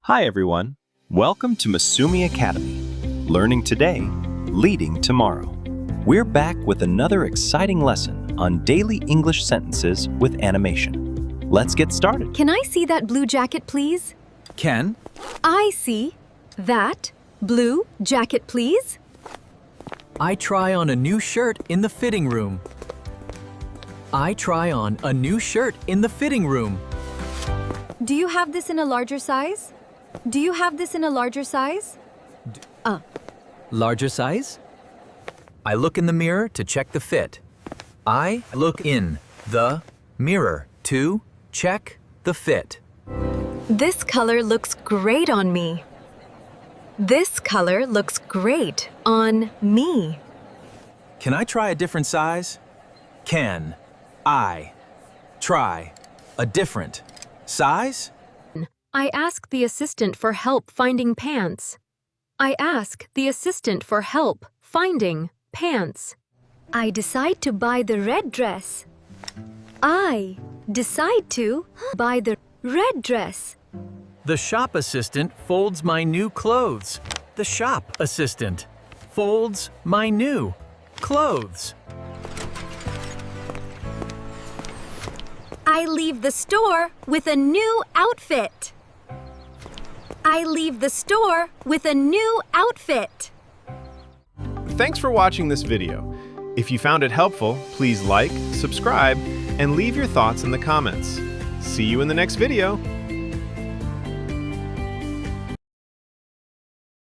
Hi everyone, welcome to Masoomi Academy. Learning today, leading tomorrow. We're back with another exciting lesson on daily English sentences with animation. Let's get started. Can I see that blue jacket, please? Ken? I see that blue jacket, please. I try on a new shirt in the fitting room. I try on a new shirt in the fitting room. Do you have this in a larger size? Do you have this in a larger size? Larger size? I look in the mirror to check the fit. I look in the mirror to check the fit. This color looks great on me. This color looks great on me. Can I try a different size? Can I try a different size? I ask the assistant for help finding pants. I ask the assistant for help finding pants. I decide to buy the red dress. I decide to buy the red dress. The shop assistant folds my new clothes. The shop assistant folds my new clothes. I leave the store with a new outfit. I leave the store with a new outfit. Thanks for watching this video. If you found it helpful, please like, subscribe, and leave your thoughts in the comments. See you in the next video.